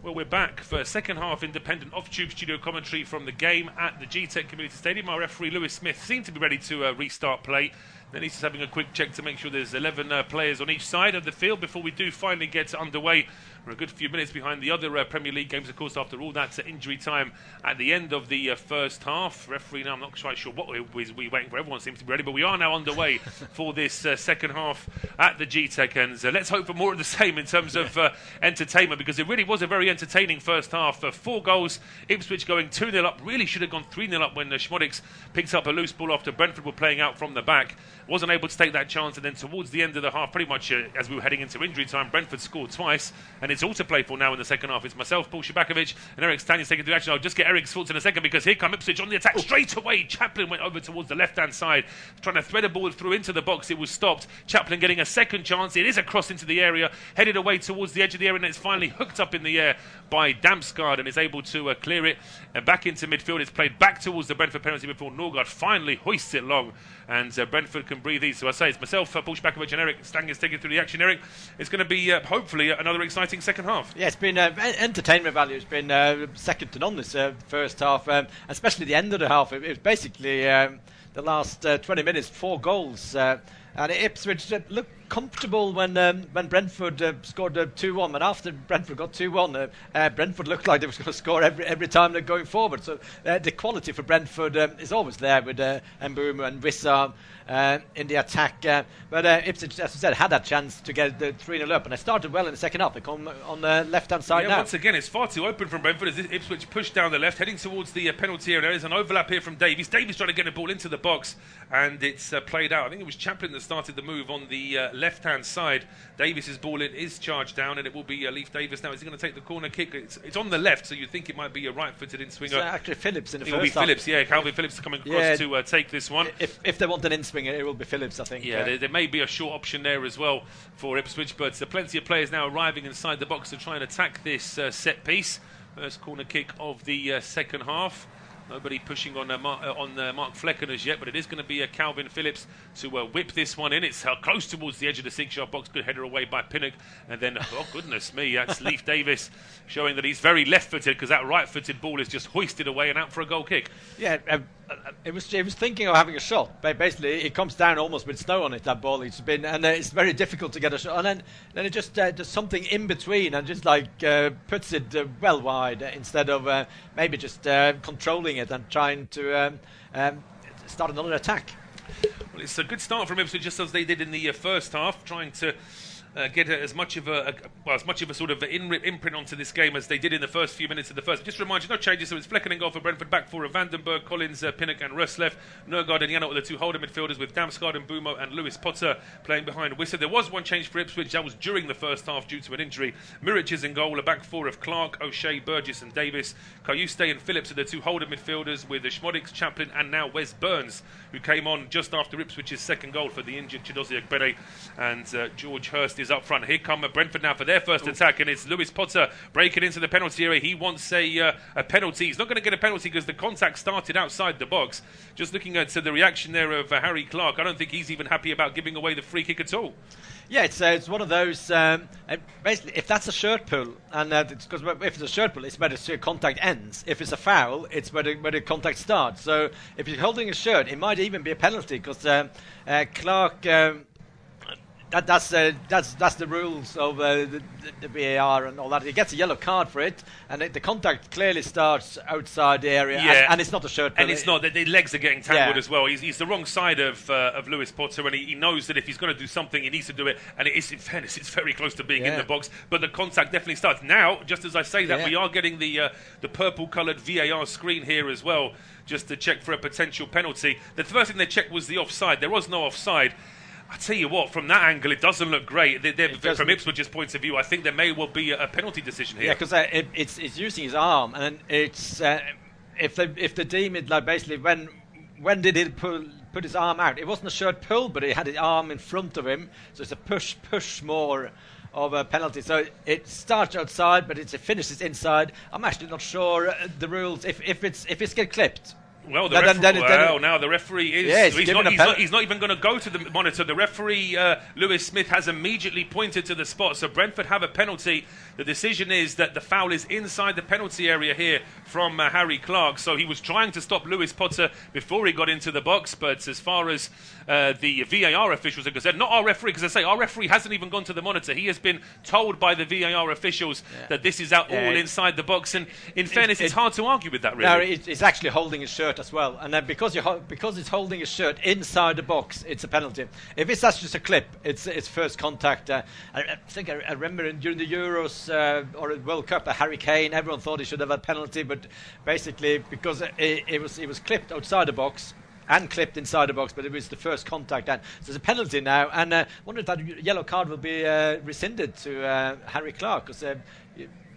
Well, we're back for second half independent off-tube studio commentary from the game at the Gtech Community Stadium. Our referee Lewis Smith seemed to be ready to restart play. Then he's just having a quick check to make sure there's 11 players on each side of the field before we do finally get underway. We're a good few minutes behind the other Premier League games, of course, after all that injury time at the end of the first half. Referee now, I'm not quite sure what we're waiting for. Everyone seems to be ready, but we are now underway for this second half at the Gtech. And let's hope for more of the same in terms of entertainment, because it really was a very entertaining first half. 4 goals, Ipswich going 2-0 up. Really should have gone 3-0 up when Szmodics picked up a loose ball after Brentford were playing out from the back. Wasn't able to take that chance, and then towards the end of the half, pretty much as we were heading into injury time, Brentford scored twice, and it's all to play for now in the second half. It's myself, Paul Szczerbakowicz, and Eirik Stangnes taking the action. I'll just get Erik's thoughts in a second, because here come Ipswich on the attack straight away. Chaplin went over towards the left-hand side, trying to thread a ball through into the box. It was stopped. Chaplin getting a second chance. It is a cross into the area, headed away towards the edge of the area, and it's finally hooked up in the air by Damsgaard and is able to clear it and back into midfield. It's played back towards the Brentford penalty before Norgard finally hoists it long, and Brentford can breathe easy. So I say it's myself, Paul Szczerbakowicz, and Eirik Stangnes taking through the action. Eirik, it's going to be hopefully another exciting second half. Yeah, it's been entertainment value has been second to none this first half, especially the end of the half. It was basically the last 20 minutes, 4 goals, and Ipswich looked comfortable when Brentford scored 2-1, and after Brentford got 2-1, Brentford looked like they were going to score every time they're going forward. So the quality for Brentford is always there with Mbeumo and Wissam in the attack. But Ipswich, as I said, had that chance to get the 3-0 up, and they started well in the second half. They come on the left-hand side now. Once again, it's far too open from Brentford as Ipswich pushed down the left, heading towards the penalty area. There's an overlap here from Davis. Davis trying to get a ball into the box, and it's played out. I think it was Chaplin that started the move on the left-hand side. Davis's ball is charged down, and it will be Leif Davis now. Is he going to take the corner kick? It's on the left, so you think it might be a right-footed in-swinger. It's actually Phillips in the first half. It will be Phillips, yeah. Calvin Phillips coming across to take this one. If they want an in-swinger, it will be Phillips, I think. Yeah, there may be a short option there as well for Ipswich, but plenty of players now arriving inside the box to try and attack this set piece. First corner kick of the second half. Nobody pushing on Mark Flecken as yet, but it is going to be Calvin Phillips to whip this one in. It's close towards the edge of the 6-yard box. Good header away by Pinnock. And then, oh goodness me, that's Leif Davis showing that he's very left-footed, because that right-footed ball is just hoisted away and out for a goal kick. Yeah, it was thinking of having a shot. Basically, it comes down almost with snow on it, that ball. It's been, and it's very difficult to get a shot. And then it just does something in between and just puts it well wide instead of maybe just controlling it and trying to start another attack. Well, it's a good start from Ipswich, just as they did in the first half, trying to get as much of a sort of imprint onto this game as they did in the first few minutes of the first. Just to remind you, no changes. So it's Flecken in goal for Brentford, back four of Vandenberg, Collins, Pinnock and Roslev. Norgard and Janot are the 2 holder midfielders, with Damsgaard and Mbeumo and Lewis-Potter playing behind Wissa. There was one change for Ipswich. That was during the first half due to an injury. Muric is in goal, a back 4 of Clarke, O'Shea, Burgess and Davis. Kayuste and Phillips are the 2 holder midfielders, with Szmodics, Chaplin and now Wes Burns, who came on just after Ipswich's second goal for the injured Chidozie Egbere, and George Hurst is up front. Here come Brentford now for their first attack, and it's Lewis-Potter breaking into the penalty area. He wants a penalty. He's not going to get a penalty because the contact started outside the box. Just looking at the reaction there of Harry Clarke, I don't think he's even happy about giving away the free kick at all. Yeah, it's one of those. Basically, if that's a shirt pull, and because if it's a shirt pull, it's where the contact ends. If it's a foul, it's where the contact starts. So if you're holding a shirt, it might even be a penalty, because Clarke. That's the rules of the VAR and all that. He gets a yellow card for it, and the contact clearly starts outside the area, and it's not a shirt pull. And it's not, the legs are getting tangled as well. He's the wrong side of Lewis-Potter, and he knows that if he's going to do something, he needs to do it. And it is, in fairness, it's very close to being in the box, but the contact definitely starts. Now, just as I say that, we are getting the purple-coloured VAR screen here as well, just to check for a potential penalty. The first thing they checked was the offside. There was no offside. I tell you what, from that angle, it doesn't look great. From Ipswich's point of view, I think there may well be a penalty decision here. Yeah, because it's using his arm, and it's if they deem it like basically when did he put his arm out? It wasn't a shirt pull, but he had his arm in front of him, so it's a push more of a penalty. So it starts outside, but it finishes inside. I'm actually not sure the rules. If it's get clipped, Well, now the referee is... Yeah, he's not even going to go to the monitor. The referee, Lewis Smith, has immediately pointed to the spot. So Brentford have a penalty. The decision is that the foul is inside the penalty area here from Harry Clarke. So he was trying to stop Lewis-Potter before he got into the box. But as far as the VAR officials are concerned, not our referee, because I say our referee hasn't even gone to the monitor. He has been told by the VAR officials that this is all inside the box. And in fairness, it's hard to argue with that, really. No, it's actually holding his shirt as well, and then because it's holding his shirt inside the box, it's a penalty. If it's just a clip, it's first contact. I think I remember during the Euros or the World Cup, Harry Kane, everyone thought he should have a penalty, but basically because it was clipped outside the box and clipped inside the box, but it was the first contact. And so there's a penalty now, and I wonder if that yellow card will be rescinded to Harry Clarke, because.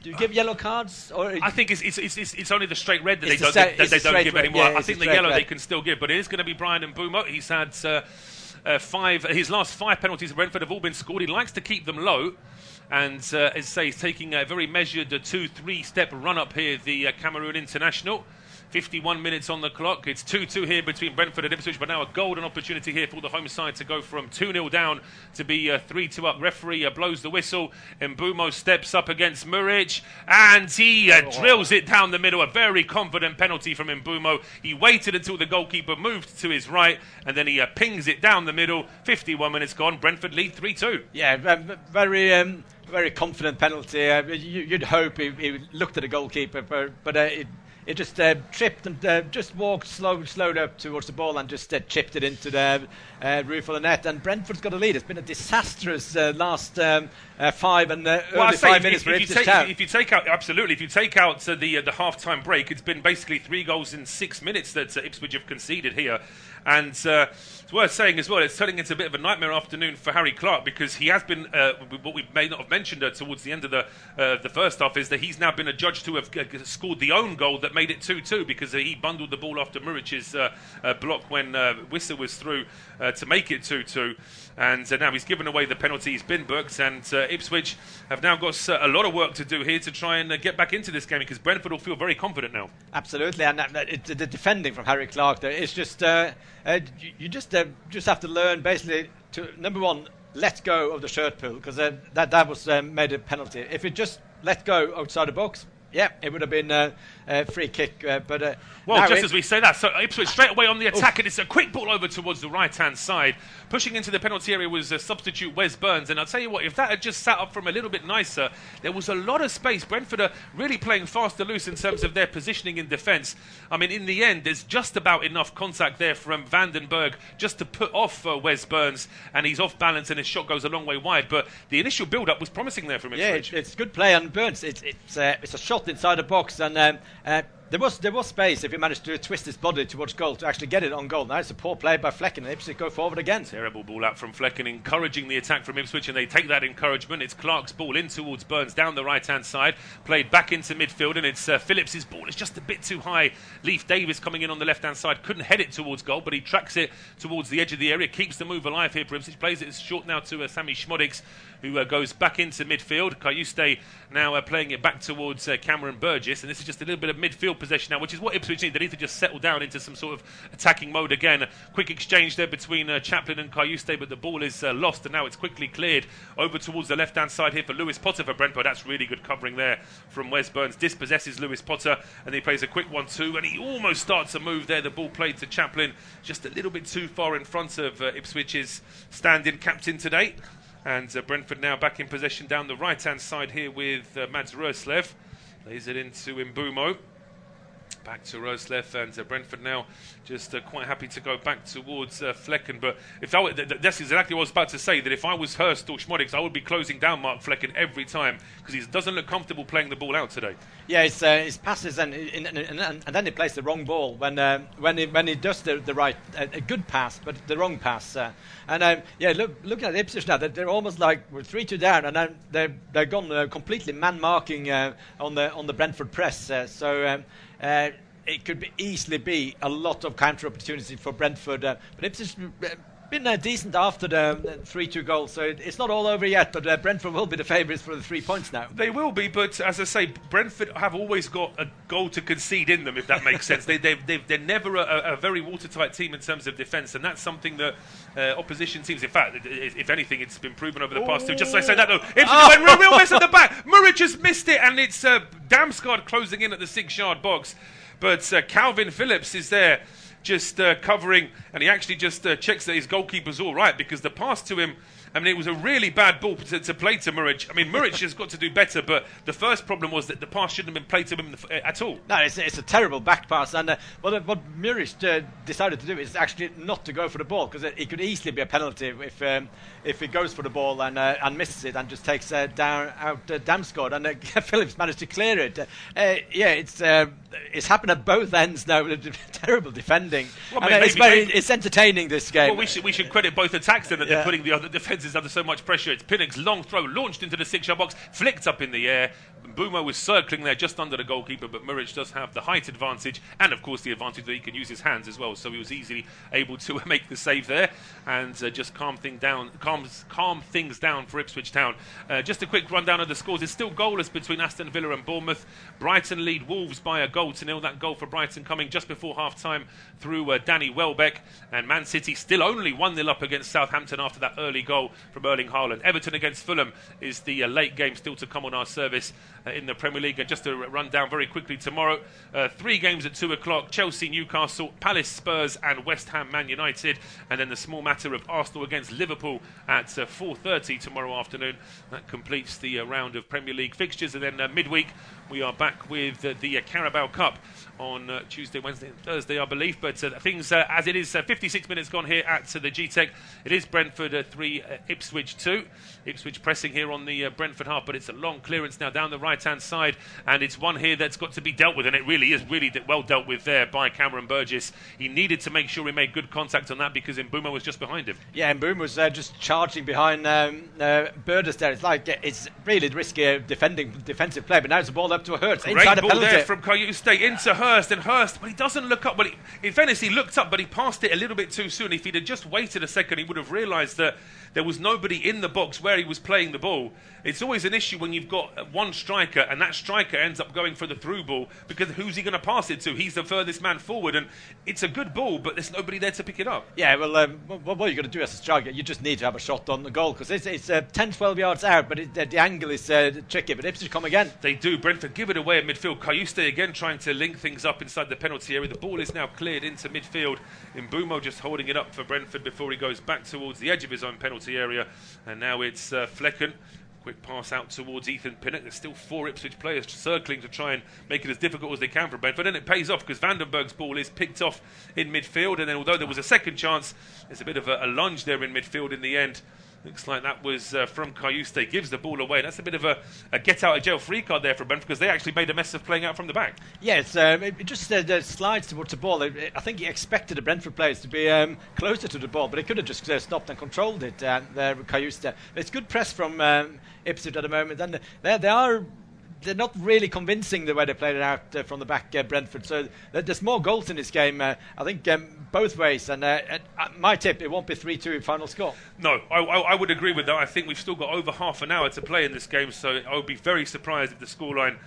Do you give yellow cards? Or I think it's only the straight red that they don't give anymore. Yeah, I think the yellow they can still give, but it is going to be Bryan Mbeumo. He's had his last 5 penalties at Brentford have all been scored. He likes to keep them low, and as I say, he's taking a very measured 2-3 step run up here, the Cameroon international. 51 minutes on the clock. It's 2-2 here between Brentford and Ipswich, but now a golden opportunity here for the home side to go from 2-0 down to be 3-2 up. Referee blows the whistle. Mbeumo steps up against Muric, and he drills it down the middle. A very confident penalty from Mbeumo. He waited until the goalkeeper moved to his right, and then he pings it down the middle. 51 minutes gone. Brentford lead 3-2. Yeah, very confident penalty. You'd hope he looked at the goalkeeper, but it just tripped and just walked slowed up towards the ball and just chipped it into the roof of the net. And Brentford's got a lead. It's been a disastrous last 5 minutes for Ipswich Town. If you take out the half-time break, it's been basically 3 goals in 6 minutes that Ipswich have conceded here. And it's worth saying as well, it's turning into a bit of a nightmare afternoon for Harry Clarke, because he has been, what we may not have mentioned towards the end of the first half, is that he's now been adjudged to have scored the own goal that made it 2-2, because he bundled the ball after Muric's block when Wissa was through to make it 2-2. And now he's given away the penalty. He's been booked, and Ipswich have now got a lot of work to do here to try and get back into this game, because Brentford will feel very confident now. Absolutely, and the defending from Harry Clarke there is just you just have to learn basically to, number one, let go of the shirt pull, because that was made a penalty. If it just let go outside the box, yeah, it would have been a free kick. As we say that, so Ipswich straight away on the attack, and it's a quick ball over towards the right-hand side. Pushing into the penalty area was substitute Wes Burns, and I'll tell you what, if that had just sat up from a little bit nicer, there was a lot of space. Brentford are really playing fast and loose in terms of their positioning in defence. I mean, in the end, there's just about enough contact there from Vandenberg just to put off Wes Burns, and he's off balance, and his shot goes a long way wide. But the initial build-up was promising there from Ipswich. Yeah, it's good play on Burns. It's a shot inside the box, and there was space if he managed to twist his body towards goal to actually get it on goal. Now it's a poor play by Flecken, and Ipswich go forward again. Terrible ball out from Flecken, encouraging the attack from Ipswich, and they take that encouragement. It's Clarke's ball in towards Burns down the right-hand side, played back into midfield, and it's Phillips' ball. It's just a bit too high. Leif Davis coming in on the left-hand side, couldn't head it towards goal, but he tracks it towards the edge of the area, keeps the move alive here for Ipswich, plays it short now to Sami Szmodics, who goes back into midfield. Kayuste now playing it back towards Cameron Burgess, and this is just a little bit of midfield possession now, which is what Ipswich need. They need to just settle down into some sort of attacking mode again. A quick exchange there between Chaplin and Kayuste, but the ball is lost, and now it's quickly cleared over towards the left-hand side here for Lewis-Potter for Brentford. That's really good covering there from Wes Burns. Dispossesses Lewis-Potter, and he plays a quick 1-2, and he almost starts a move there. The ball played to Chaplin, just a little bit too far in front of Ipswich's stand-in captain today. And Brentford now back in possession down the right-hand side here with Mads Roslev. Lays it into Mbeumo. Back to Roslev, and Brentford now just quite happy to go back towards Flecken. But if that's exactly what I was about to say, that if I was Hurst or Szmodics, I would be closing down Mark Flecken every time, because he doesn't look comfortable playing the ball out today. Yeah, his passes and then he plays the wrong ball when he does the right, a good pass, but the wrong pass. Looking at Ipswich now, they're almost like we're 3-2 down, and then they're gone completely man marking on the Brentford press. It could easily be a lot of counter opportunity for Brentford, but Ipswich been decent after the 3-2 goal, so it's not all over yet, but Brentford will be the favourites for the 3 points now. They will be, but as I say, Brentford have always got a goal to concede in them, if that makes sense. They're never a very watertight team in terms of defence, and that's something that opposition teams, in fact, if anything, it's been proven over the past two. Just so I say that, though, Ipswich went real mess at the back. Murray just missed it, and it's Damsgaard closing in at the 6-yard box. But Calvin Phillips is there just covering, and he actually just checks that his goalkeeper's all right, because the pass to him, I mean, it was a really bad ball to play to Muric. I mean, Muric has got to do better, but the first problem was that the pass shouldn't have been played to him at all. No, it's a terrible back pass, and what Muric decided to do is actually not to go for the ball, because it could easily be a penalty if he goes for the ball and misses it and just takes out Damsgaard, and Phillips managed to clear it. It's happened at both ends now with terrible defending. Well, it's entertaining, this game. Well, we should credit both attacks then that they're putting the other defences under so much pressure. It's Pinnock's long throw launched into the 6-yard box, flicked up in the air. Mbeumo was circling there just under the goalkeeper, but Muric does have the height advantage, and of course the advantage that he can use his hands as well, so he was easily able to make the save there and just calm things down for Ipswich Town. Just a quick rundown of the scores. It's still goalless between Aston Villa and Bournemouth. Brighton lead Wolves by a 1-0. That goal for Brighton coming just before half-time through Danny Welbeck, and Man City still only 1-0 up against Southampton after that early goal from Erling Haaland. Everton against Fulham is the late game still to come on our service in the Premier League. And just to run down very quickly, tomorrow 3 games at 2 o'clock: Chelsea, Newcastle, Palace, Spurs and West Ham, Man United, and then the small matter of Arsenal against Liverpool at 4:30 tomorrow afternoon. That completes the round of Premier League fixtures, and then midweek we are back with the Carabao Cup on Tuesday, Wednesday and Thursday, I believe. But things as it is, 56 minutes gone here at the Gtech. It is Brentford 3, Ipswich 2. Ipswich pressing here on the Brentford half, but it's a long clearance now down the right-hand side, and it's one here that's got to be dealt with, and it really is well dealt with there by Cameron Burgess. He needed to make sure he made good contact on that because Mbeumo was just behind him. Yeah, Mbeumo was just charging behind Burgess there. It's really risky defensive play, but now it's a ball up to Hurst. Great inside ball penalty there from Kayuste into Hurst, and Hurst, but he doesn't look up. Well, in fairness, he looked up, but he passed it a little bit too soon. If he'd have just waited a second, he would have realised that there was nobody in the box where he was playing the ball. It's always an issue when you've got one striker and that striker ends up going for the through ball, because who's he going to pass it to? He's the furthest man forward, and it's a good ball, but there's nobody there to pick it up. Yeah, well, what you're going to do as a striker, you just need to have a shot on the goal, because it's 10-12 yards out, but the angle is tricky. But Ipswich come again. They do. Brentford give it away at midfield. Kayuste again trying to link things up inside the penalty area. The ball is now cleared into midfield. Mbeumo just holding it up for Brentford before he goes back towards the edge of his own penalty area. And now it's Flecken. Quick pass out towards Ethan Pinnock. There's still 4 Ipswich players circling to try and make it as difficult as they can for Brentford. And it pays off because Vandenberg's ball is picked off in midfield. And then although there was a second chance, there's a bit of a lunge there in midfield in the end. Looks like that was from Kayuste. Gives the ball away. That's a bit of a get-out-of-jail free card there for Brentford, because they actually made a mess of playing out from the back. Yeah, it just slides towards the ball. I think he expected the Brentford players to be closer to the ball, but he could have just stopped and controlled it there with Kayuste. It's good press from Ipswich at the moment, and they're not really convincing the way they played it out from the back, Brentford. So there's more goals in this game, I think, both ways. And my tip, it won't be 3-2 final score. No, I would agree with that. I think we've still got over half an hour to play in this game, so I would be very surprised if the scoreline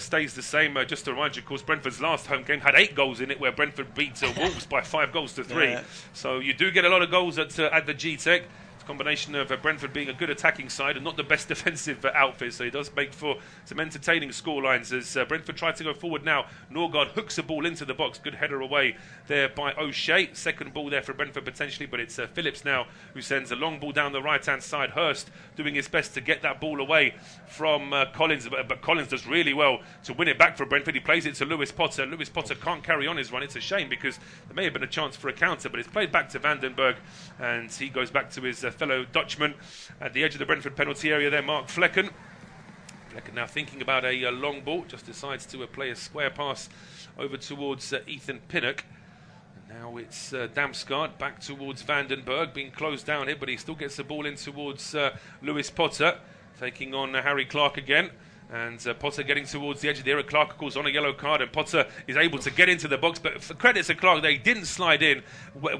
stays the same. Just to remind you, of course, Brentford's last home game had 8 goals in it, where Brentford beat Wolves by 5-3. Yeah. So you do get a lot of goals at the Gtech. Combination of Brentford being a good attacking side and not the best defensive outfit, so it does make for some entertaining scorelines as Brentford try to go forward now. Norgard hooks a ball into the box, good header away there by O'Shea. Second ball there for Brentford potentially, but it's Phillips now who sends a long ball down the right hand side. Hurst doing his best to get that ball away from Collins, but Collins does really well to win it back for Brentford. He plays it to Lewis-Potter. Lewis-Potter can't carry on his run. It's a shame because there may have been a chance for a counter, but it's played back to Vandenberg, and he goes back to his fellow Dutchman at the edge of the Brentford penalty area there, Mark Flecken. Flecken now thinking about a long ball, just decides to play a square pass over towards Ethan Pinnock. And now it's Damsgaard back towards Vandenberg, being closed down here, but he still gets the ball in towards Lewis-Potter, taking on Harry Clarke again. And Potter getting towards the edge of the area. Clarke, of course, on a yellow card, and Potter is able to get into the box. But for credit to Clarke, they didn't slide in,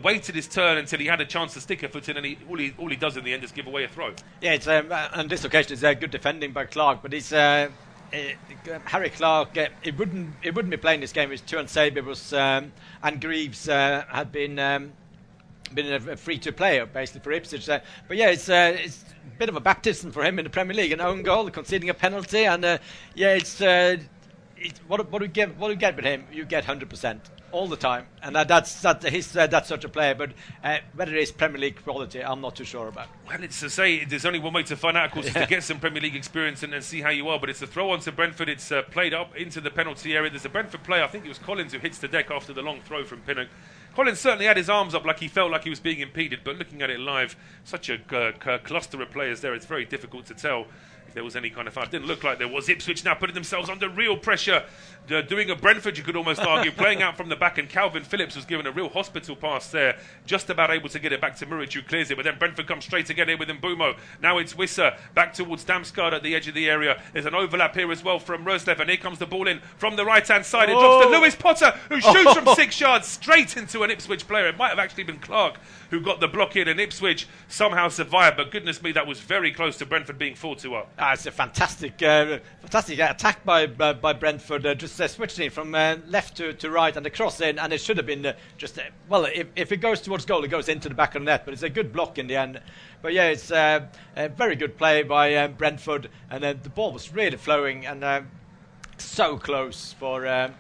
waited his turn until he had a chance to stick a foot in, and all he does in the end is give away a throw. Yeah, it's on this occasion it's good defending by Clarke, but he's Harry Clarke. It wouldn't be playing this game if Tuan Saber was and Greaves had been a free-to-player basically for Ipswich. But yeah, it's a bit of a baptism for him in the Premier League. An own goal, conceding a penalty, and what we get with him, you get 100% all the time, and that's such a player. But whether it is Premier League quality, I'm not too sure about. Well, it's to say there's only one way to find out, of course, is to get some Premier League experience and see how you are. But it's a throw on to Brentford. It's played up into the penalty area. There's a Brentford player, I think it was Collins, who hits the deck after the long throw from Pinnock. Collins certainly had his arms up like he felt like he was being impeded, but looking at it live, such a cluster of players there, it's very difficult to tell if there was any kind of foul. It didn't look like there was. Ipswich now putting themselves under real pressure, doing a Brentford, you could almost argue, playing out from the back, and Calvin Phillips was given a real hospital pass there, just about able to get it back to Muric, who clears it, but then Brentford comes straight again here with Mbeumo. Now it's Wisser, back towards Damsgaard at the edge of the area. There's an overlap here as well from Roslev, and here comes the ball in from the right-hand side. It drops to Lewis-Potter, who shoots from 6 yards straight into an Ipswich player. It might have actually been Clarke who got the block in, and Ipswich somehow survived, but goodness me, that was very close to Brentford being 4-2 up. It's a fantastic attack by Brentford, just switching from left to right, and the cross in, and it should have been if it goes towards goal, it goes into the back of the net, but it's a good block in the end. But yeah, it's a very good play by Brentford, and the ball was really flowing, and so close for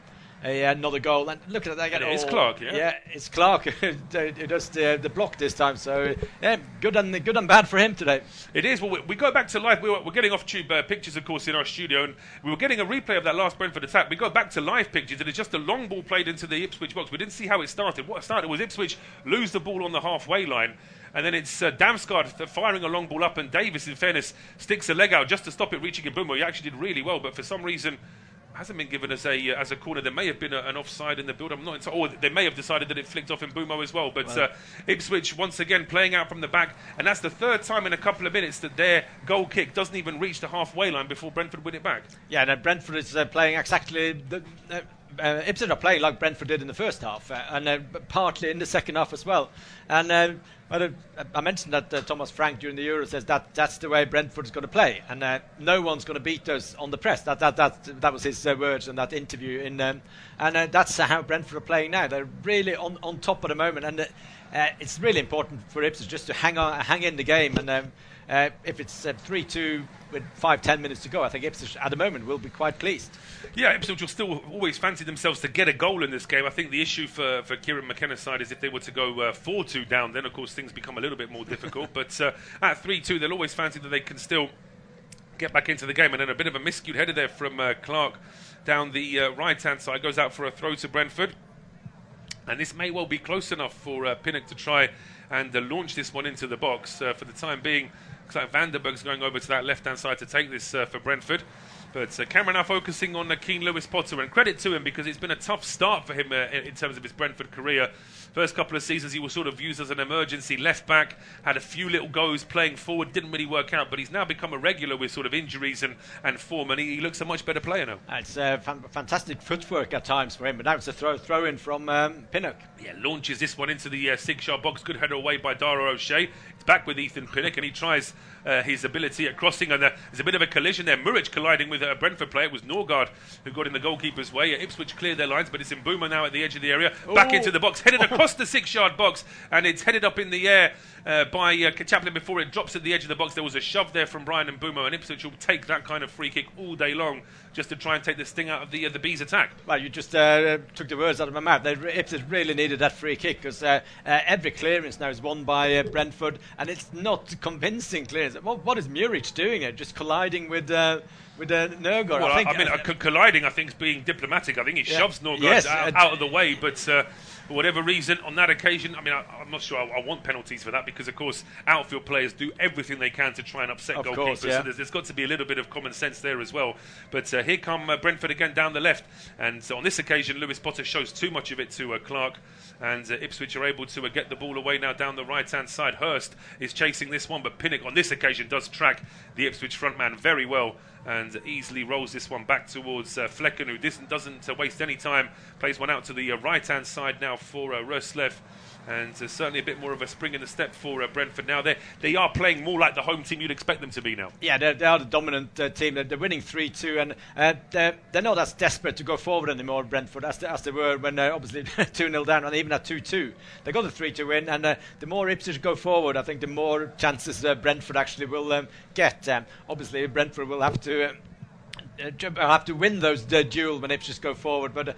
another goal. And look at that again. It's Clarke, yeah? Yeah, it's Clarke who does the block this time. So yeah, good and bad for him today. It is. Well, we go back to live. We're getting off-tube pictures, of course, in our studio, and we were getting a replay of that last Brentford attack. We go back to live pictures, and it's just a long ball played into the Ipswich box. We didn't see how it started. What started was Ipswich lose the ball on the halfway line, and then it's Damsgaard firing a long ball up, and Davis, in fairness, sticks a leg out just to stop it reaching Mbeumo. He actually did really well, but for some reason hasn't been given as a corner. There may have been an offside in the build. I'm not entirely, or they may have decided that it flicked off Mbeumo as well. But Ipswich once again playing out from the back, and that's the third time in a couple of minutes that their goal kick doesn't even reach the halfway line before Brentford win it back. Yeah, and Brentford is playing exactly Ipswich are playing like Brentford did in the first half, and partly in the second half as well. And I mentioned that Thomas Frank during the Euro says that's the way Brentford's going to play, and no one's going to beat us on the press. That was his words in that interview. And that's how Brentford are playing now. They're really on top of the moment, and it's really important for Ipswich just to hang in the game. And if it's 3-2 with 5-10 minutes to go, I think Ipswich at the moment will be quite pleased. Yeah, Ipswich will still always fancy themselves to get a goal in this game. I think the issue for Kieran McKenna's side is if they were to go 4-2 down, then of course things become a little bit more difficult. But at 3-2, they'll always fancy that they can still get back into the game. And then a bit of a miscued header there from Clarke down the right-hand side, goes out for a throw to Brentford. And this may well be close enough for Pinnock to try and launch this one into the box. For the time being, looks like Vandenberg's going over to that left-hand side to take this for Brentford. But Cameron now focusing on Keane Lewis-Potter, and credit to him because it's been a tough start for him in terms of his Brentford career. First couple of seasons he was sort of used as an emergency left back, had a few little goes playing forward, didn't really work out, but he's now become a regular with sort of injuries and form, and he looks a much better player now. It's fantastic footwork at times for him, but now it's a throw in from Pinnock. Yeah, launches this one into the 6-yard box, good header away by Dara O'Shea. It's back with Ethan Pinnock, and he tries his ability at crossing, and there's a bit of a collision there. Muric colliding with a Brentford player. It was Norgard who got in the goalkeeper's way. Ipswich cleared their lines, but it's Mbeumo now at the edge of the area, back into the box, headed across the 6-yard box, and it's headed up in the air by Chaplin before it drops at the edge of the box. There was a shove there from Bryan Mbeumo, and Ipswich will take that kind of free kick all day long just to try and take the sting out of the Bees' attack. Well, you just took the words out of my mouth. Ipswich really needed that free kick because every clearance now is won by Brentford, and it's not convincing clearance. What is Muric doing here? Just colliding with Norgard? Well, I think colliding, I think, is being diplomatic. I think he shoves Norgard out of the way, but for whatever reason, on that occasion, I mean, I'm not sure I want penalties for that because, of course, outfield players do everything they can to try and upset goalkeepers. Course, yeah. So there's got to be a little bit of common sense there as well. But here come Brentford again down the left. And so on this occasion, Lewis-Potter shows too much of it to Clarke. And Ipswich are able to get the ball away now down the right-hand side. Hurst is chasing this one, but Pinnock on this occasion does track the Ipswich front man very well and easily rolls this one back towards Flecken, who doesn't waste any time. Plays one out to the right-hand side now for Roslev. And certainly a bit more of a spring in the step for Brentford now. They are playing more like the home team you'd expect them to be now. Yeah, they are the dominant team. They're winning 3-2, and they're not as desperate to go forward anymore, Brentford, as they were when obviously 2-0 down, and even at 2-2. They got a 3-2 win, and the more Ipswich go forward, I think the more chances Brentford actually will get. Obviously, Brentford will have to win those duel when Ipswich go forward, but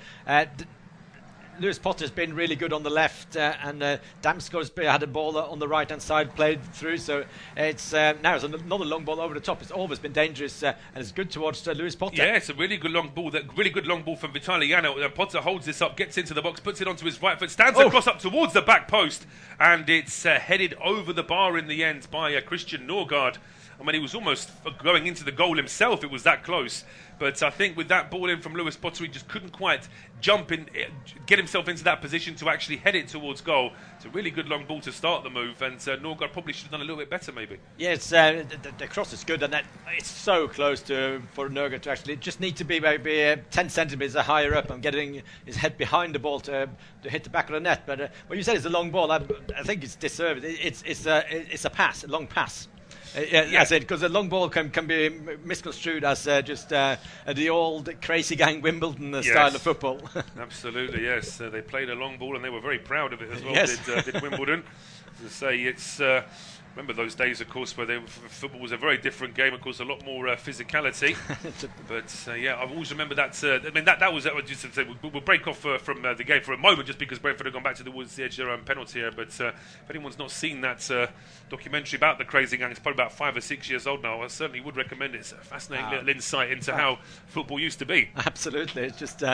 Lewis-Potter has been really good on the left, and Damsgaard's had a ball on the right-hand side played through. So it's now it's another long ball over the top. It's always been dangerous, and it's good towards Lewis-Potter. Yeah, it's a really good long ball. Really good long ball from Vitaly Janelt. Potter holds this up, gets into the box, puts it onto his right foot, stands across up towards the back post, and it's headed over the bar in the end by Christian Norgard. I mean, he was almost going into the goal himself. It was that close. But I think with that ball in from Lewis-Potter, he just couldn't quite jump in, get himself into that position to actually head it towards goal. It's a really good long ball to start the move, and Norgard probably should have done a little bit better, maybe. Yeah, the cross is good, and it's so close for Norgard to actually just need to be maybe 10 centimetres higher up and getting his head behind the ball to hit the back of the net. But what you said is a long ball. I think it's deserved. It's a pass, a long pass. I said because a long ball can be misconstrued as just the old crazy gang Wimbledon style of football. Absolutely, yes. They played a long ball and they were very proud of it as well. Yes. Did Wimbledon. As I say, it's remember those days, of course, where football was a very different game. Of course, a lot more physicality. But I've always remembered that. I mean, that was just to say we'll break off from the game for a moment, just because Brentford have gone back towards the edge of their own penalty here. But if anyone's not seen that documentary about the Crazy Gang, it's probably about 5 or 6 years old now. I certainly would recommend it. It's a fascinating little insight into how football used to be. Absolutely, it's just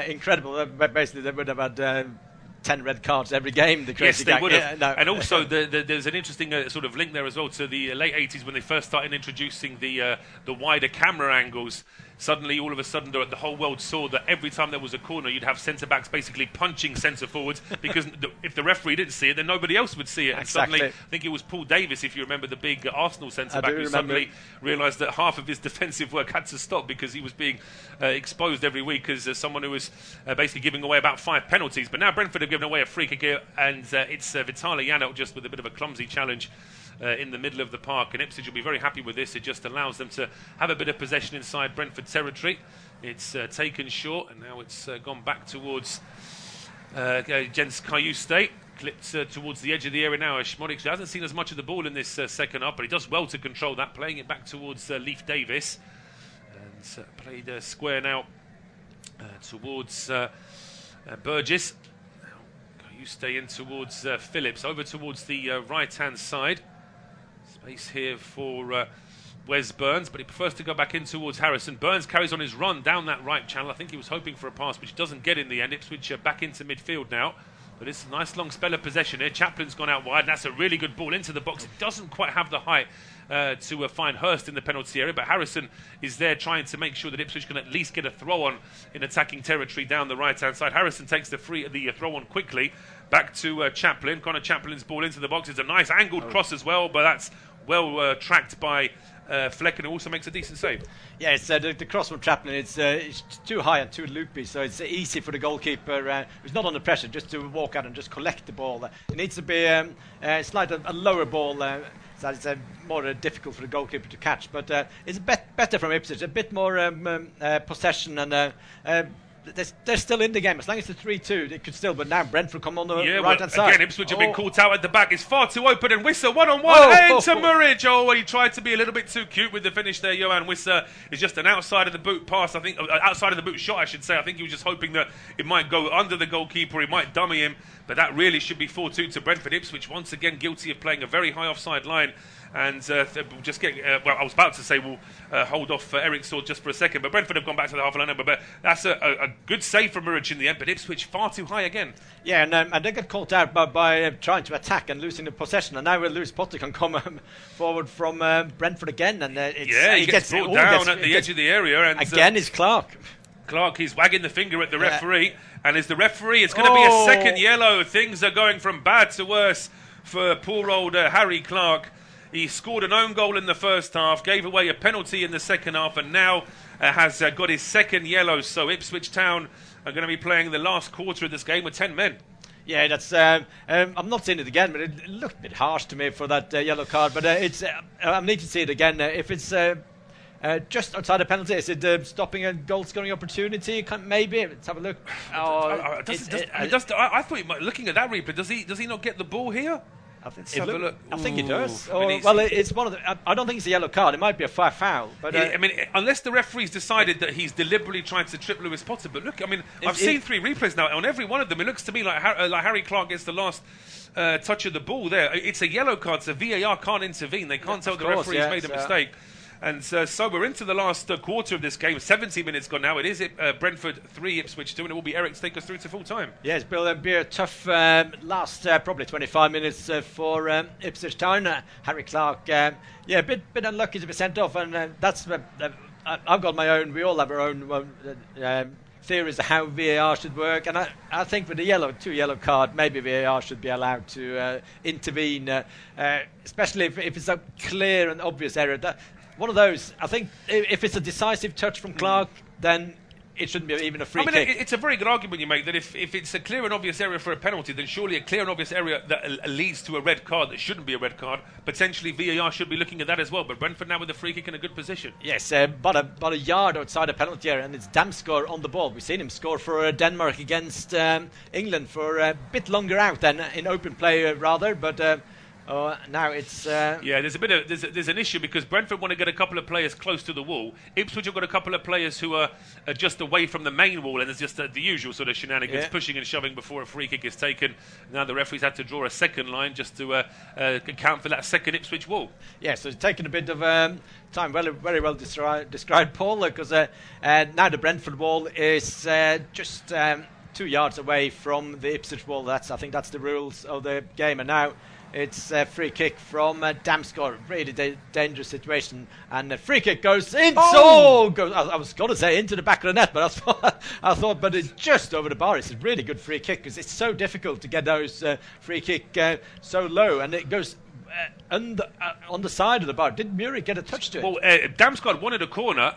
incredible. Basically, they would have had 10 red cards every game. The Crazy Gang. Yes, they would have. And also, there's an interesting sort of link there as well to the late 80s when they first started introducing the wider camera angles. Suddenly, all of a sudden, the whole world saw that every time there was a corner, you'd have centre-backs basically punching centre-forwards, because if the referee didn't see it, then nobody else would see it. And exactly. Suddenly, I think it was Paul Davis, if you remember, the big Arsenal centre-back, who suddenly realised that half of his defensive work had to stop because he was being exposed every week as someone who was basically giving away about 5 penalties. But now Brentford have given away a free kick here, and it's Vitaly Janelt just with a bit of a clumsy challenge in the middle of the park, and Ipswich will be very happy with this. It just allows them to have a bit of possession inside Brentford territory. It's taken short, and now it's gone back towards Jens Kajusté, clipped towards the edge of the area now. Schmodic hasn't seen as much of the ball in this second half, but he does well to control that, playing it back towards Leif Davis, and played square now towards Burgess. Kajusté in towards Phillips, over towards the right-hand side. Space here for Wes Burns, but he prefers to go back in towards Harrison. Burns carries on his run down that right channel. I think he was hoping for a pass, which doesn't get in the end. Ipswich back into midfield now. But it's a nice long spell of possession here. Chaplin's gone out wide, and that's a really good ball into the box. It doesn't quite have the height to find Hurst in the penalty area, but Harrison is there trying to make sure that Ipswich can at least get a throw-on in attacking territory down the right-hand side. Harrison takes the throw-on quickly. Back to Chaplin. Connor Chaplin's ball into the box. It's a nice angled cross as well, but that's well tracked by Flecken, who also makes a decent save. Yeah, it's the cross from Chaplin. It's too high and too loopy, so it's easy for the goalkeeper who's not under pressure just to walk out and just collect the ball. It needs to be slightly a lower ball. So it's more difficult for the goalkeeper to catch, but it's better from Ipswich. A bit more possession, and they're still in the game. As long as it's 3-2, they could still. But now Brentford come on the right-hand side. Again, Ipswich have been caught out at the back. It's far too open, and Wisser one-on-one into Murridge. Oh, he tried to be a little bit too cute with the finish there. Johan Wisser is just an outside of the boot pass. I think outside of the boot shot, I should say. I think he was just hoping that it might go under the goalkeeper. He might dummy him, but that really should be 4-2 to Brentford. Ipswich once again guilty of playing a very high offside line. And just get I was about to say we'll hold off Eirik sword just for a second, but Brentford have gone back to the half line, but that's a good save from Murridge in the end, but Ipswich far too high again. Yeah, and they get caught out by trying to attack and losing the possession, and now Lewis-Potter can come forward from Brentford again, and he gets brought down at the edge of the area, and again is Clarke. Clarke, he's wagging the finger at the referee, and as the referee, it's going to be a second yellow. Things are going from bad to worse for poor old Harry Clarke. He scored an own goal in the first half, gave away a penalty in the second half, and now has got his second yellow. So Ipswich Town are going to be playing the last quarter of this game with 10 men. Yeah, that's. I'm not seeing it again, but it looked a bit harsh to me for that yellow card. But it's. I need to see it again. If it's just outside a penalty, is it stopping a goal-scoring opportunity? Maybe. Let's have a look. I thought, looking at that replay, does he not get the ball here? Have a look. I think he does. It's one of the. I don't think it's a yellow card. It might be a foul. But unless the referee's decided that he's deliberately trying to trip Lewis-Potter. But look, I've seen 3 replays now. On every one of them, it looks to me like Harry Clarke gets the last touch of the ball there. It's a yellow card, so VAR can't intervene. They can't tell the referee's made a mistake. And so we're into the last quarter of this game. 70 minutes gone now. It is Brentford 3, Ipswich 2, and it will be Eirik to take us through to full time. Yes, Bill, it'll be a tough last probably 25 minutes for Ipswich Town. Harry Clarke, a bit unlucky to be sent off, and that's I've got my own. We all have our own theories of how VAR should work, and I think with the 2 yellow card, maybe VAR should be allowed to intervene, especially if it's a clear and obvious error. One of those, I think, if it's a decisive touch from Clarke, then it shouldn't be even a free kick. It's a very good argument you make that if it's a clear and obvious area for a penalty, then surely a clear and obvious area that leads to a red card that shouldn't be a red card, potentially VAR should be looking at that as well. But Brentford now with the free kick in a good position. Yes, about a yard outside a penalty area, and it's Damsgaard on the ball. We've seen him score for Denmark against England for a bit longer out than in open play, rather, but... now it's there's a bit of there's an issue because Brentford want to get a couple of players close to the wall. Ipswich have got a couple of players who are just away from the main wall, and there's just the usual sort of shenanigans, pushing and shoving before a free kick is taken. Now the referees had to draw a second line just to account for that second Ipswich wall. Yeah, so it's taken a bit of time. Very well described, Paul, because now the Brentford wall is just 2 yards away from the Ipswich wall. I think that's the rules of the game, and now. It's a free kick from Damsgaard. Really dangerous situation. And the free kick goes in. I was going to say into the back of the net, but I thought, but it's just over the bar. It's a really good free kick because it's so difficult to get those free kick so low. And it goes on the side of the bar. Did Murray get a touch to it? Well, Damsgaard wanted a corner.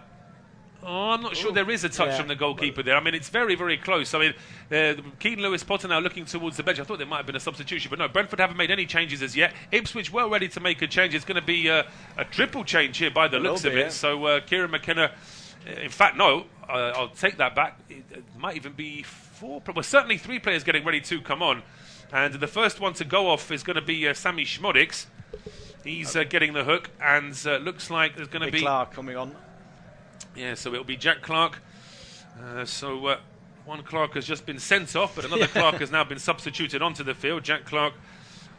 I'm not sure there is a touch from the goalkeeper there. It's very, very close. Keane Lewis-Potter now looking towards the bench. I thought there might have been a substitution, but no, Brentford haven't made any changes as yet. Ipswich were ready to make a change. It's going to be a triple change here by the looks of it. Yeah. So Kieran McKenna, in fact, no, I'll take that back. It might even be 4, well, certainly 3 players getting ready to come on. And the first one to go off is going to be Sammy Schmodics. He's getting the hook, and looks like there's going to be... Clarke coming on. Yeah, so it'll be Jack Clarke. One Clarke has just been sent off, but another Clarke has now been substituted onto the field. Jack Clarke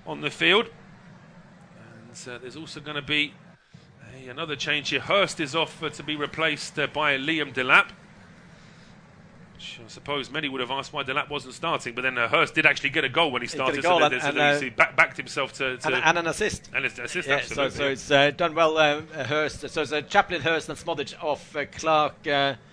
on the field. And there's also going to be another change here. Hurst is off to be replaced by Liam Delap. Which I suppose many would have asked why Delap wasn't starting, but then Hurst did actually get a goal when he started. He backed himself to and an assist. And an assist, yeah, absolutely. So it's done well, Hurst. So it's Chaplin, Hurst and Smodic off Clarke, Delap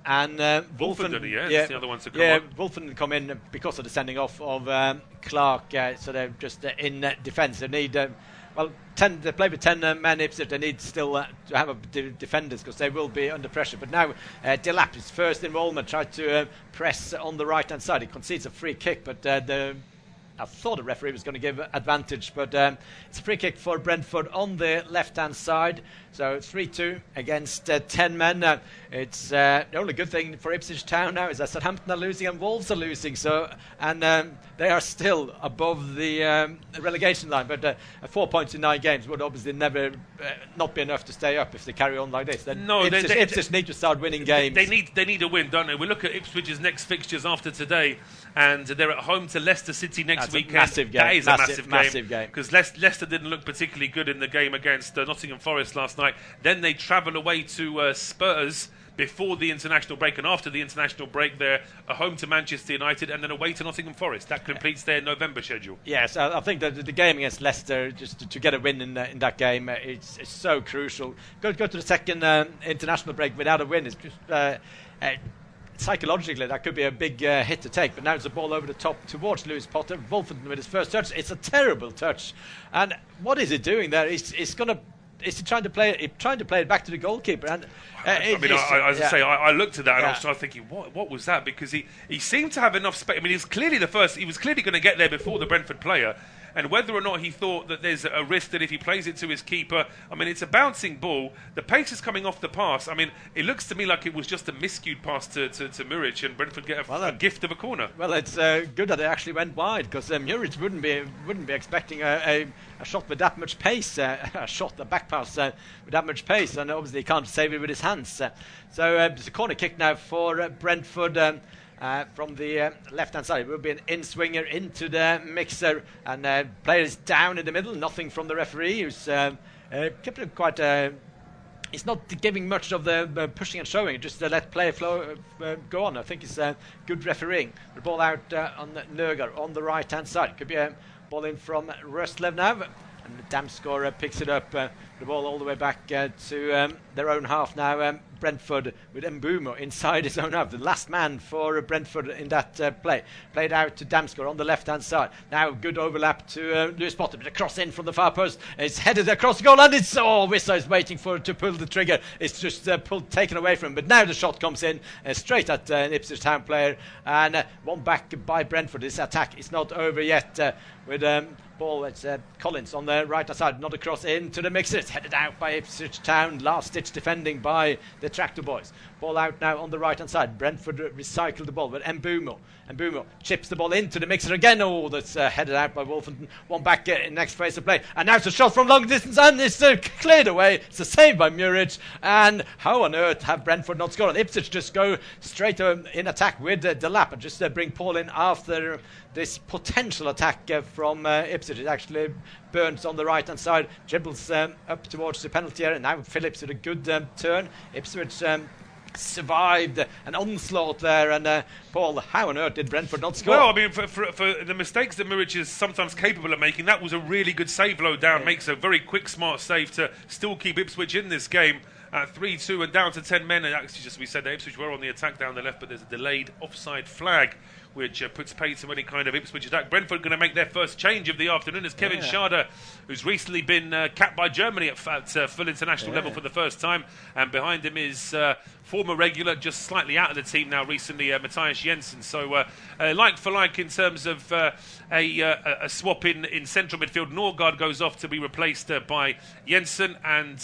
and Wolfen. That's the other one to come on. Wolfen come in because of the sending off of Clarke. So they're just in defence. They need... they play with 10 men Ipswich. They need still to have defenders because they will be under pressure. But now Delap, his first involvement, tried to press on the right-hand side. He concedes a free kick, but I thought the referee was going to give advantage. But it's a free kick for Brentford on the left-hand side. So 3-2 against 10 men. It's the only good thing for Ipswich Town now is that Southampton are losing and Wolves are losing. And they are still above the relegation line. But 4 points in 9 games would obviously never not be enough to stay up if they carry on like this. Then Ipswich need to start winning games. They need a win, don't they? We look at Ipswich's next fixtures after today, and they're at home to Leicester City next weekend. Massive game. That is a massive game because Leicester didn't look particularly good in the game against Nottingham Forest last night. Then they travel away to Spurs before the international break, and after the international break they're home to Manchester United and then away to Nottingham Forest. That completes their November schedule. Yes, I think that the game against Leicester, just to get a win in that game, it's so crucial. Go to the second international break without a win is just psychologically that could be a big hit to take, but now it's a ball over the top towards Lewis-Potter. Wolfenden with his first touch. It's a terrible touch, and what is he doing there? He's trying to play it back to the goalkeeper. And I looked at that and I was thinking, what was that? Because he seemed to have enough space. I mean, he was clearly going to get there before the Brentford player. And whether or not he thought that there's a risk that if he plays it to his keeper, I mean, it's a bouncing ball. The pace is coming off the pass. I mean, it looks to me like it was just a miscued pass to Muric, and Brentford get a gift of a corner. Well, it's good that it actually went wide, because Muric wouldn't be expecting a shot with that much pace, a back pass with that much pace, and obviously he can't save it with his hands. So it's a corner kick now for Brentford. From the left-hand side, it will be an in-swinger into the mixer, and players down in the middle. Nothing from the referee, who's kept it quite. He's not giving much of the pushing and showing. Just let play flow go on. I think it's good refereeing. The ball out on Nurgar on the right-hand side. Could be a ball in from Rustlev now. And Damsgaard picks it up. The ball all the way back to their own half now. Brentford with Mbeumo inside his own half. The last man for Brentford in that play. Played out to Damsgaard on the left-hand side. Now good overlap to Lewis-Potter. But a cross in from the far post. It's headed across the goal, and it's Wissa is waiting to pull the trigger. It's just taken away from him. But now the shot comes in straight at an Ipswich Town player, and one back by Brentford. This attack is not over yet with ball. It's Collins on the right-hand side. Not a cross into the mixer. It's headed out by Ipswich Town. Last-ditch defending by the Tractor Boys. Ball out now on the right-hand side. Brentford recycled the ball with Mbeumo. Mbeumo chips the ball into the mixer again. Oh, that's headed out by Wolfenden. One back in next phase of play. And now it's a shot from long distance, and it's cleared away. It's a save by Muric. And how on earth have Brentford not scored? Ipswich just go straight in attack with Delap and just bring Paul in after this potential attack from Ipswich. It actually Burns on the right-hand side, dribbles up towards the penalty area. Now Phillips with a good turn. Ipswich survived an onslaught there, and Paul, how on earth did Brentford not score? Well, I mean, for the mistakes that Muric is sometimes capable of making, that was a really good save low down. Makes a very quick, smart save to still keep Ipswich in this game at 3-2 and down to 10 men. And actually, just we said that Ipswich were on the attack down the left, but there's a delayed offside flag, which puts pace to any kind of Ipswich attack. Brentford going to make their first change of the afternoon as Kevin Scharder, who's recently been capped by Germany at full international level for the first time, and behind him is former regular, just slightly out of the team now recently, Matthias Jensen. So like for like in terms of a swap in central midfield. Norgard goes off to be replaced by Jensen, and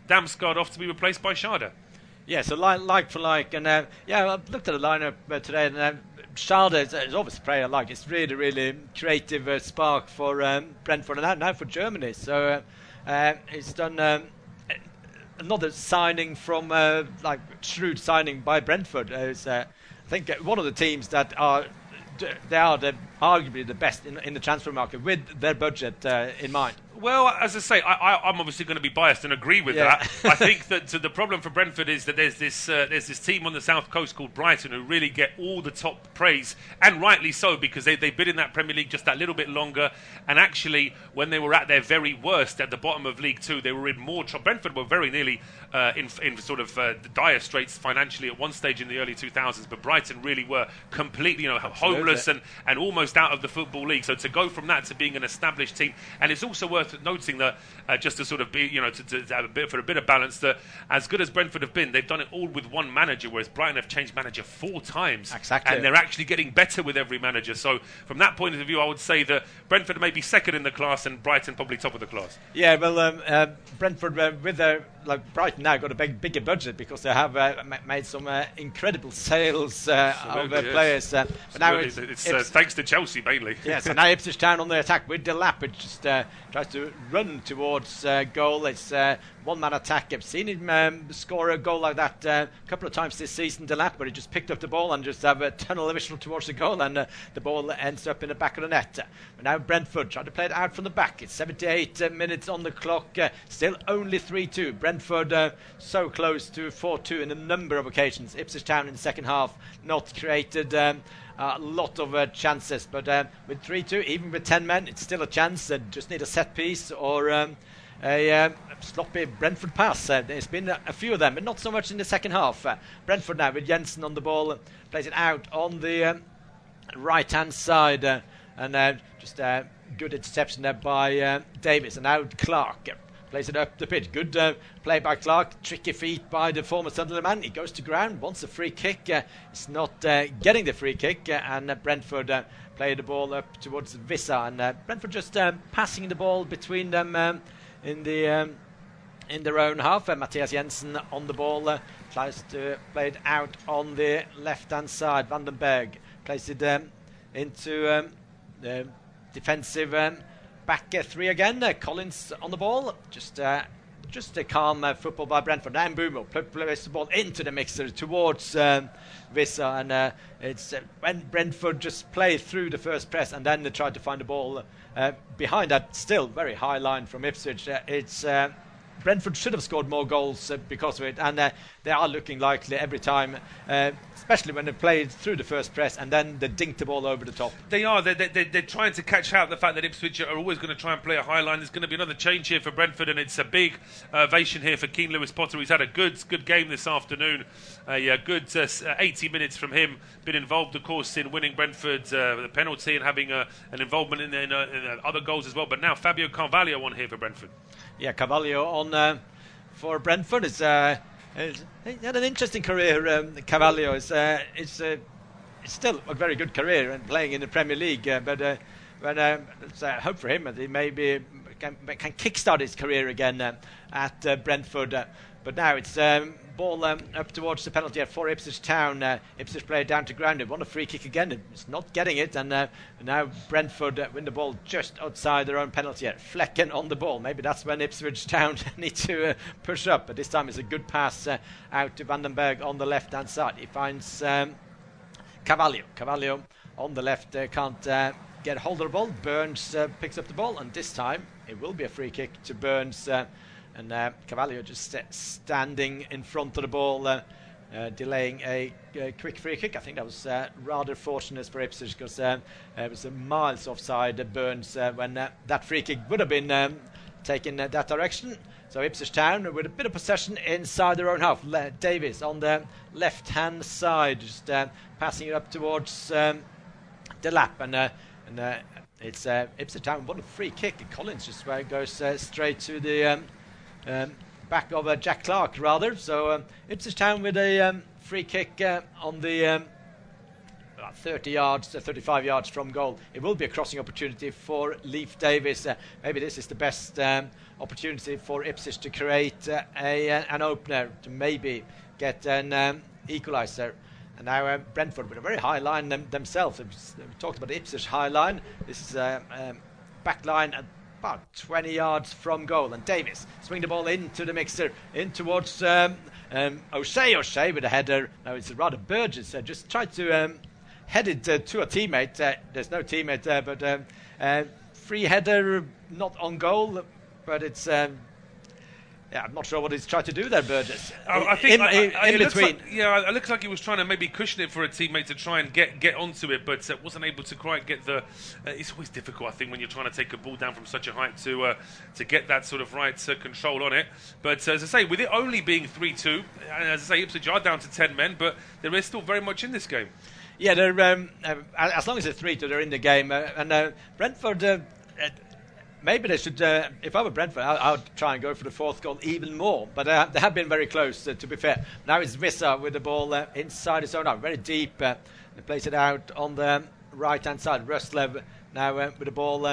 Damsgaard off to be replaced by Scharder. Yeah, so like for like, and I looked at the lineup today, and Scharder is obviously a player I like. It's really, really creative spark for Brentford, and now for Germany. So he's done another signing from shrewd signing by Brentford. I think one of the teams that are arguably the best in the transfer market with their budget in mind. Well, as I say, I'm obviously going to be biased and agree with that. I think that the problem for Brentford is that there's this team on the south coast called Brighton who really get all the top praise, and rightly so, because they've been in that Premier League just that little bit longer. And actually, when they were at their very worst at the bottom of League Two, they were in more trouble. Brentford were very nearly in sort of dire straits financially at one stage in the early 2000s, but Brighton really were completely, homeless and almost out of the Football League. So to go from that to being an established team, and it's also worth noting that just to sort of be, to have a bit of balance, that as good as Brentford have been, they've done it all with one manager, whereas Brighton have changed manager 4 times. Exactly. And they're actually getting better with every manager. So from that point of view, I would say that Brentford may be second in the class and Brighton probably top of the class. Yeah, well, Brentford with their Brighton now got a bigger budget because they have made some incredible sales of their players. But now it's thanks to Chelsea mainly. Yes, and now Ipswich Town on the attack with Delap, which just tries to run towards goal. It's one-man attack. I've seen him score a goal like that a couple of times this season, Delap, but he just picked up the ball and just have a tunnel vision towards the goal, and the ball ends up in the back of the net. But now Brentford trying to play it out from the back. It's 78 minutes on the clock. Still only 3-2. Brentford so close to 4-2 in a number of occasions. Ipswich Town in the second half not created a lot of chances, but with 3-2, even with 10 men, it's still a chance. Just need a set piece or a sloppy Brentford pass. There's been a few of them, but not so much in the second half. Brentford now with Jensen on the ball, plays it out on the right-hand side, and just a good interception there by Davis. And now Clarke plays it up the pitch. Good play by Clarke. Tricky feet by the former Sunderland man. He goes to ground, wants a free kick. He's not getting the free kick, and Brentford play the ball up towards Vissa, and Brentford just passing the ball between them in their own half. Mathias Jensen on the ball, tries to play it out on the left-hand side. Vandenberg plays it into the defensive back three again. Collins on the ball. Just a calm football by Brentford. Now Mbeumo plays the ball into the mixer towards Vissa, and it's when Brentford just play through the first press, and then they tried to find the ball behind that still very high line from Ipswich. Brentford should have scored more goals because of it, and they are looking likely every time, especially when they played through the first press and then they dink the ball over the top. They are. They're trying to catch out the fact that Ipswich are always going to try and play a high line. There's going to be another change here for Brentford, and it's a big ovation here for Keane Lewis-Potter. He's had a good game this afternoon. A good 80 minutes from him. Been involved, of course, in winning Brentford the penalty and having an involvement in other goals as well. But now Fabio Carvalho on here for Brentford. Yeah, Carvalho on for Brentford. He had an interesting career. Carvalho is still a very good career and playing in the Premier League. But let's hope for him that he maybe can kickstart his career again at Brentford. But now it's ball up towards the penalty area for Ipswich Town. Ipswich play down to ground. They want a free kick again. It's not getting it. And now Brentford win the ball just outside their own penalty area. Flecken on the ball. Maybe that's when Ipswich Town need to push up. But this time it's a good pass out to Vandenberg on the left-hand side. He finds Carvalho. Carvalho on the left can't get hold of the ball. Burns picks up the ball. And this time it will be a free kick to Burns. And Carvalho just standing in front of the ball, delaying a quick free kick. I think that was rather fortunate for Ipswich, because it was a miles offside Burns when that free kick would have been taken that direction. So Ipswich Town with a bit of possession inside their own half. Davis on the left-hand side, just passing it up towards Delap, and it's Ipswich Town. What a free kick! Collins just goes straight to the back of Jack Clarke, rather. So Ipswich Town with a free kick on the 30 yards, 35 yards from goal. It will be a crossing opportunity for Leif Davis. Maybe this is the best opportunity for Ipswich to create an opener, to maybe get an equaliser. And now Brentford with a very high line themselves. We talked about the Ipswich high line. This is back line at about 20 yards from goal, and Davis swing the ball into the mixer, in towards O'Shea with a header. Now it's rather Burgess just tried to head it to a teammate. There's no teammate there, but free header, not on goal, but it's I'm not sure what he's tried to do there, Burgess. I think in between. It looks like he was trying to maybe cushion it for a teammate to try and get onto it, but wasn't able to quite get the. It's always difficult, I think, when you're trying to take a ball down from such a height to get that sort of right control on it. But as I say, with it only being 3-2, and as I say, Ipswich are down to 10 men, but there is still very much in this game. Yeah, they're as long as it's 3-2, they're in the game, and Brentford. Maybe they should, if I were Brentford, I would try and go for the fourth goal even more. But they have been very close, to be fair. Now it's Vissa with the ball inside his own half, very deep. They place it out on the right-hand side. Rustlev now with the ball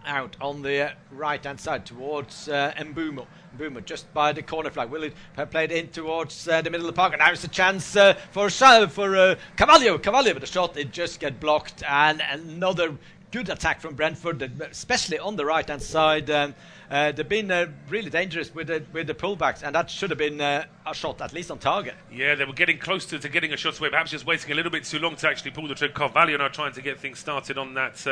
out on the right-hand side towards Mbeumo. Mbeumo just by the corner flag. Will it play it in towards the middle of the park? And now it's a chance for Carvalho. Carvalho with a shot. It just get blocked. And another good attack from Brentford, especially on the right-hand side. They've been really dangerous with the pullbacks, and that should have been a shot, at least on target. Yeah, they were getting close to getting a shot away, perhaps just waiting a little bit too long to actually pull the trigger. Carvalho now trying to get things started on that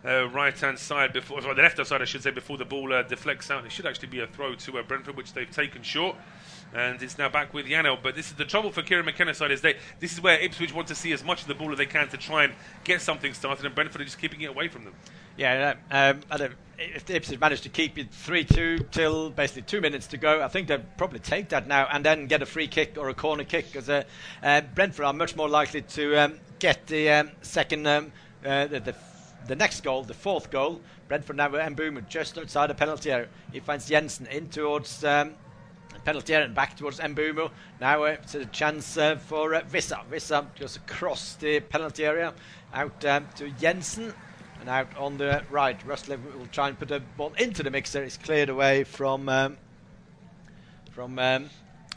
right-hand side the left-hand side, I should say, before the ball deflects out. It should actually be a throw to Brentford, which they've taken short. And it's now back with Janel. But this is the trouble for Kieran McKenna's side, this is where Ipswich want to see as much of the ball as they can to try and get something started, and Brentford are just keeping it away from them. Yeah, if the Ipswich managed to keep it 3-2 till basically 2 minutes to go, I think they'd probably take that now and then get a free kick or a corner kick, because Brentford are much more likely to get the second, the next goal, the fourth goal. Brentford now with Mbeumo just outside the penalty area. He finds Jensen in towards penalty area and back towards Mbeumo. Now it's a chance for Vissa. Vissa just across the penalty area, out to Jensen. And out on the right, Russell will try and put the ball into the mixer. It's cleared away from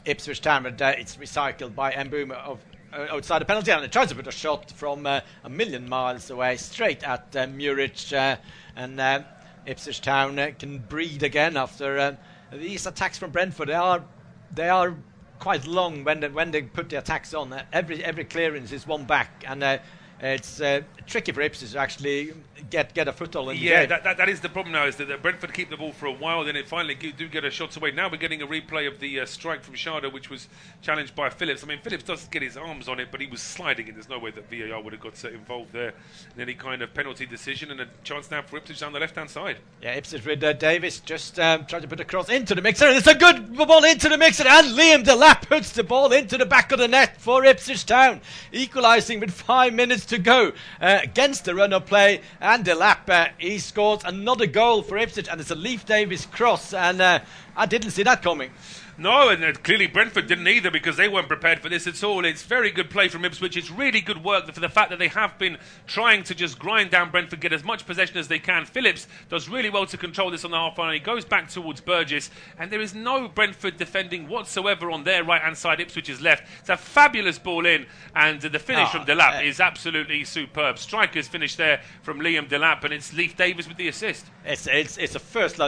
Ipswich Town, but it's recycled by Mbeumo outside the penalty area. And it tries to put a shot from a million miles away, straight at Muric, and Ipswich Town can breathe again after these attacks from Brentford. They are quite long when they put the attacks on. Every clearance is one back, and it's tricky for Ipswich to actually get a foothold in the game. Yeah, that is the problem now, is that Brentford keep the ball for a while, then it finally do get a shot away. Now we're getting a replay of the strike from Sharda, which was challenged by Phillips. I mean, Phillips does get his arms on it, but he was sliding, and there's no way that VAR would have got involved there in any kind of penalty decision. And a chance now for Ipswich down the left-hand side. Yeah, Ipswich with Davis just trying to put a cross into the mixer, and it's a good ball into the mixer, and Liam Delap puts the ball into the back of the net for Ipswich Town, equalising with 5 minutes to go against the run of play. And Delap, he scores another goal for Ipswich, and it's a Leif Davis cross, and I didn't see that coming. No, and clearly Brentford didn't either, because they weren't prepared for this at all. It's very good play from Ipswich. It's really good work for the fact that they have been trying to just grind down Brentford, get as much possession as they can. Phillips does really well to control this on the half-line. He goes back towards Burgess, and there is no Brentford defending whatsoever on their right-hand side. Ipswich's left. It's a fabulous ball in, and the finish from Delap is absolutely superb. Striker's finish there from Liam Delap, and it's Leif Davis with the assist. It's a first.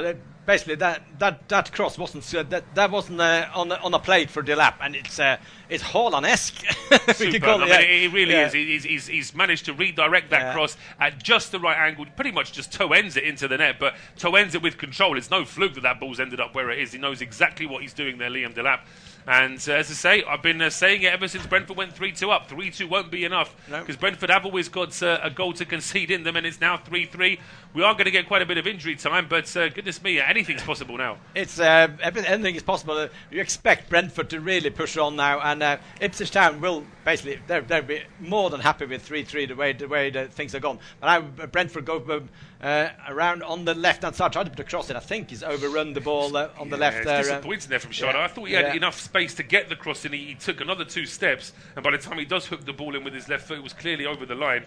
Basically, that cross wasn't that wasn't on a plate for Delap, and it's Haaland-esque. It really is. He's managed to redirect that cross at just the right angle. Pretty much just toe ends it into the net, but toe ends it with control. It's no fluke that ball's ended up where it is. He knows exactly what he's doing there, Liam Delap. And as I say, I've been saying it ever since Brentford went 3-2 up. 3-2 won't be enough, because Brentford have always got a goal to concede in them, and it's now 3-3. We are going to get quite a bit of injury time, but goodness me, anything's possible now. It's anything is possible. You expect Brentford to really push on now, and Ipswich Town will basically they'll be more than happy with 3-3 the way the things are gone. But now Brentford go around on the left-hand side, trying to put a cross in. I think he's overrun the ball on the left there. Disappointing there from Sharda. I thought he had enough space to get the cross in. He took another 2 steps, and by the time he does hook the ball in with his left foot, it was clearly over the line.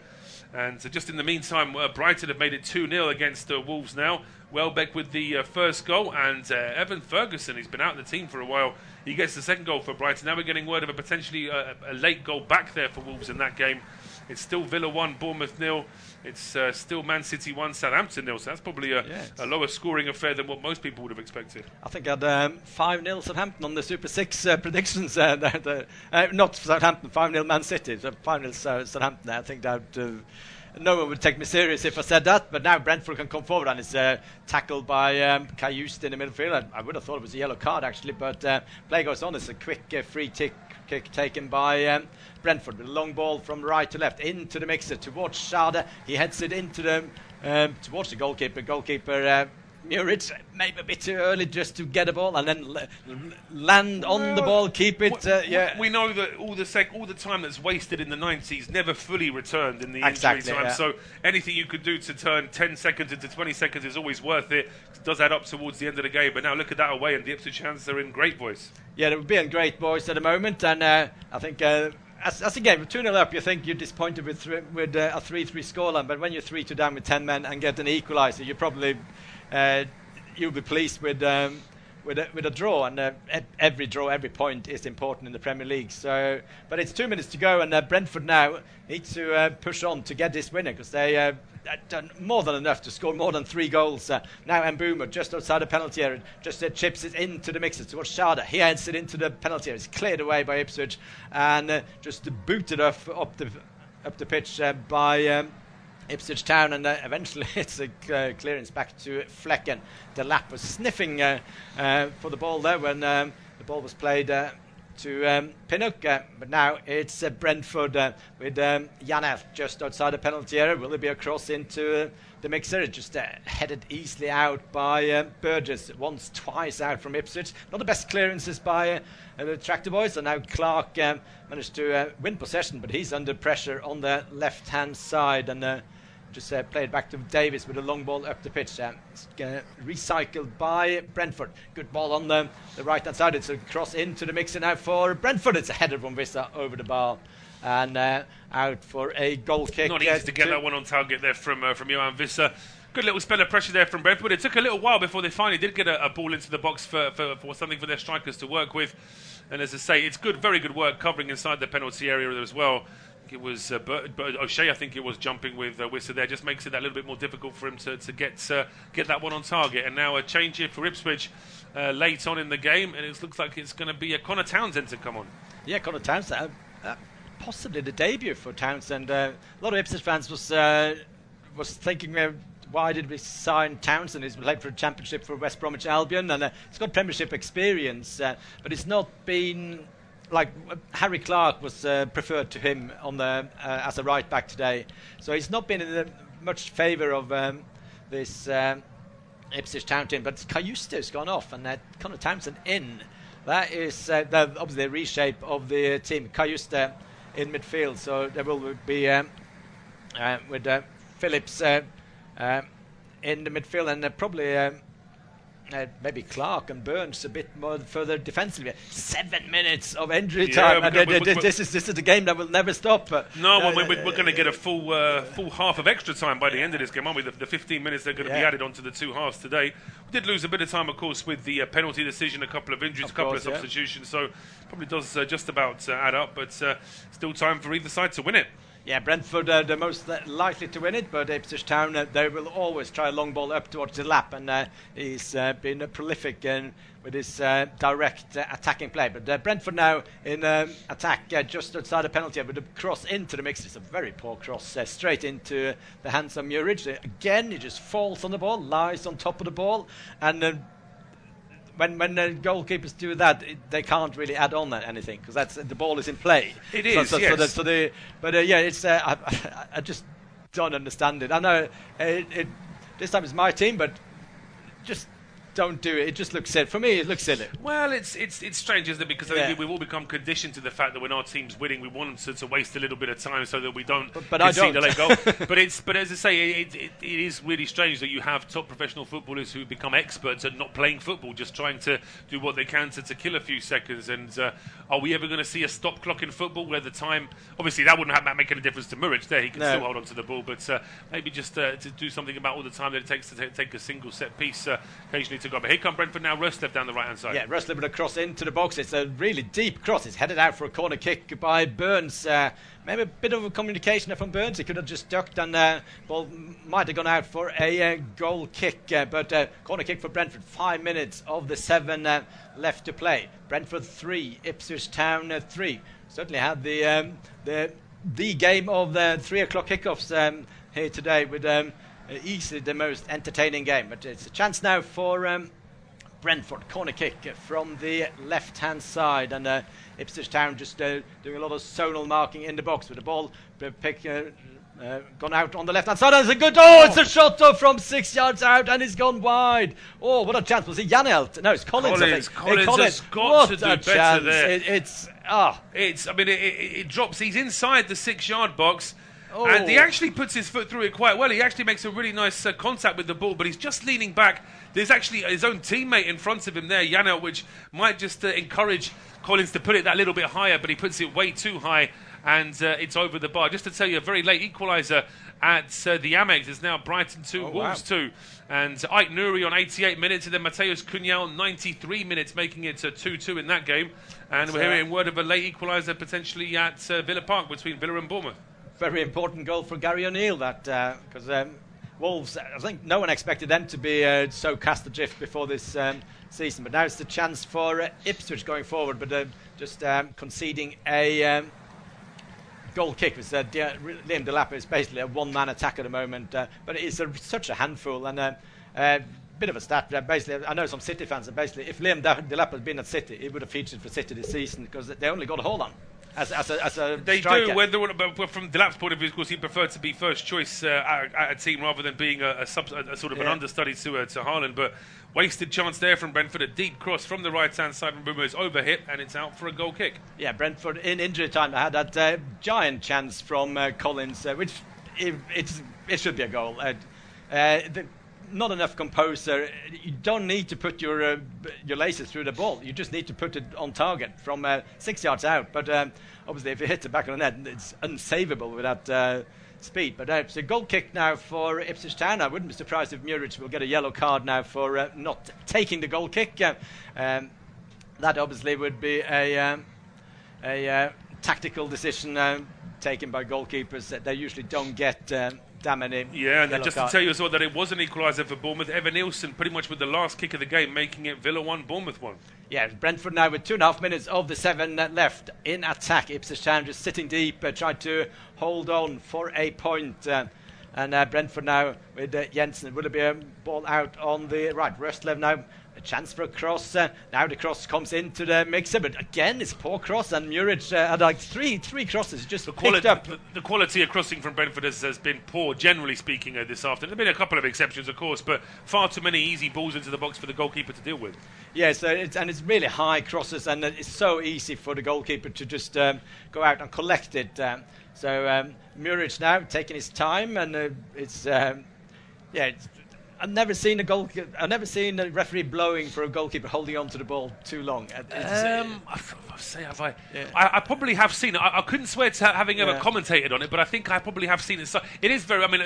And just in the meantime, Brighton have made it 2-0 against Wolves now. Welbeck with the first goal, and Evan Ferguson, he's been out of the team for a while, he gets the second goal for Brighton. Now we're getting word of a potentially a late goal back there for Wolves in that game. It's still Villa 1, Bournemouth 0. It's still Man City 1, Southampton 0. So that's probably a lower scoring affair than what most people would have expected. I think I had 5-0 Southampton on the Super 6 predictions. Not Southampton, 5-0 Man City. So 5-0 Southampton. I think that no one would take me serious if I said that. But now Brentford can come forward, and it's tackled by Kajust in the midfield. I would have thought it was a yellow card actually, but play goes on. It's a quick free kick taken by Brentford with a long ball from right to left into the mixer towards Sharda. He heads it into the towards the goalkeeper. Muric maybe a bit too early just to get a ball and then land on the ball, keep it. We know that all the time that's wasted in the 90s never fully returned in the injury time. Yeah. So anything you could do to turn 10 seconds into 20 seconds is always worth it. It does add up towards the end of the game. But now look at that away, and the Ipswich fans are in great voice. Yeah, they would be in great voice at the moment, and I think. As a game, 2-0 up, you think you're disappointed with a 3-3 scoreline, but when you're 3-2 down with 10 men and get an equaliser, you probably you'll be pleased with a draw, and every draw, every point is important in the Premier League. So, but it's 2 minutes to go, and Brentford now need to push on to get this winner, because they done more than enough to score more than 3 goals. Now Mbeumo just outside the penalty area, just chips it into the mixer towards Sharda. He heads it into the penalty area. It's cleared away by Ipswich, and just booted up the pitch by Ipswich Town, and eventually it's a clearance back to Flecken. Delap was sniffing for the ball there when the ball was played to Pinnock, but now it's Brentford with Janel just outside the penalty area. Will there be a cross into the mixer? It just headed easily out by Burgess, once, twice out from Ipswich. Not the best clearances by the Tractor Boys, and now Clarke managed to win possession, but he's under pressure on the left-hand side, and just played back to Davis with a long ball up the pitch. Recycled by Brentford. Good ball on the right-hand side. It's a cross into the mixer now for Brentford. It's a header from Vissa over the bar. And out for a goal kick. Not easy to get that one on target there from Johan Vissa. Good little spell of pressure there from Brentford. It took a little while before they finally did get a ball into the box for something for their strikers to work with. And as I say, it's good, very good work covering inside the penalty area as well. It was O'Shea, I think it was, jumping with Wissa there. Just makes it that little bit more difficult for him to get that one on target. And now a change here for Ipswich late on in the game, and it looks like it's going to be a Connor Townsend to come on. Yeah, Connor Townsend, possibly the debut for Townsend. A lot of Ipswich fans was thinking, why did we sign Townsend? He's played for a championship for West Bromwich Albion, and he's got Premiership experience, but it's not been. Like Harry Clarke was preferred to him on the as a right back today, so he's not been in much favour of this Ipswich Town team. But Cayusto's gone off, and Connor Townsend in. That is obviously a reshape of the team. Cayusto in midfield, so there will be with Phillips in the midfield, and probably. Maybe Clarke and Burns a bit more further defensively. 7 minutes of injury time. This is the game that will never stop. No, we're going to get a full half of extra time by the end of this game, aren't we? The 15 minutes they're going to be added onto the two halves today. We did lose a bit of time, of course, with the penalty decision, a couple of injuries, a couple of substitutions, so probably does just about add up, but still time for either side to win it. Yeah, Brentford the most likely to win it, but Ipswich Town, they will always try a long ball up towards the lap, and he's been prolific with his direct attacking play. But Brentford now in attack just outside the penalty area with a cross into the mix. It's a very poor cross straight into the hands of Murridge. Again, he just falls on the ball, lies on top of the ball, and when the goalkeepers do that, they can't really add on anything because that's the ball is in play. It is, yes. It's I just don't understand it. I know this time it's my team, but just don't do it. It just looks silly. For me, it looks silly. Well, it's strange, isn't it? Because I think we've all become conditioned to the fact that when our team's winning, we want to waste a little bit of time so that we don't concede a late goal. but as I say, it is really strange that you have top professional footballers who become experts at not playing football, just trying to do what they can to kill a few seconds. And are we ever going to see a stop clock in football where the time? Obviously, that wouldn't make any difference to Murridge. There, he can still hold on to the ball, but maybe just to do something about all the time that it takes to take a single set piece occasionally to go. But here come Brentford now. Rustlev down the right hand side. Yeah, Rustlev with a cross into the box. It's a really deep cross. It's headed out for a corner kick by Burns. Maybe a bit of a communication from Burns. He could have just ducked, and ball might have gone out for a goal kick. But corner kick for Brentford. 5 minutes of the 7 left to play. Brentford 3, Ipswich Town 3. Certainly had the game of the 3 o'clock kickoffs here today with easily the most entertaining game. But it's a chance now for Brentford. Corner kick from the left-hand side, and Ipswich Town just doing a lot of zonal marking in the box with the ball gone out on the left-hand side. And it's a good... it's a shot from 6 yards out, and it's gone wide. Oh, what a chance. Was it Janelt? No, it's Collins, I think. Collins has got to do better there. It drops. He's inside the 6-yard box. And he actually puts his foot through it quite well. He actually makes a really nice contact with the ball, but he's just leaning back. There's actually his own teammate in front of him there, Janel, which might just encourage Collins to put it that little bit higher, but he puts it way too high, and it's over the bar. Just to tell you, a very late equaliser at the Amex is now Brighton 2, Wolves 2. And Ike Nuri on 88 minutes, and then Mateus Cunha on 93 minutes, making it 2-2 in that game. And we're hearing word of a late equaliser potentially at Villa Park between Villa and Bournemouth. Very important goal for Gary O'Neill, that because Wolves, I think no one expected them to be so cast adrift before this season, but now it's the chance for Ipswich going forward, but just conceding a goal kick was Liam Delap is basically a one-man attack at the moment, but it is such a handful. And bit of a stat, basically, I know some City fans, and basically, if Liam Delap had been at City, he would have featured for City this season because they only got a hold on. As a they striker. do, but from Delap's point of view, of course, he preferred to be first choice at a team rather than being a sort of an understudy to Haaland. But wasted chance there from Brentford, a deep cross from the right-hand side from Mbeumo is overhit, and it's out for a goal kick. Yeah, Brentford in injury time had that giant chance from Collins, which it should be a goal. Not enough composure. You don't need to put your laces through the ball. You just need to put it on target from 6 yards out. But obviously, if it hits the back of the net, it's unsavable with that speed. But it's a goal kick now for Ipswich Town. I wouldn't be surprised if Muric will get a yellow card now for not taking the goal kick. That obviously would be a tactical decision taken by goalkeepers. They usually don't get that many. Yeah, and just to tell you as well that it was an equaliser for Bournemouth. Evan Nielsen pretty much with the last kick of the game, making it Villa 1, Bournemouth 1. Yeah, Brentford now with 2.5 minutes of the 7 left in attack. Ipswich Town just sitting deep, tried to hold on for a point. And Brentford now with Jensen. Will it be a ball out on the right? Rustlev now. A chance for a cross. Now the cross comes into the mixer, but again it's a poor cross, and Muric had like three crosses just picked up. The quality of crossing from Brentford has been poor, generally speaking, this afternoon. There have been a couple of exceptions, of course, but far too many easy balls into the box for the goalkeeper to deal with. Yeah, so it's really high crosses, and it's so easy for the goalkeeper to just go out and collect it. So Muric now taking his time, and it's. I've never seen a referee blowing for a goalkeeper holding on to the ball too long. I probably have seen it. I couldn't swear to having ever commentated on it, but I think I probably have seen it. So it is very. I mean,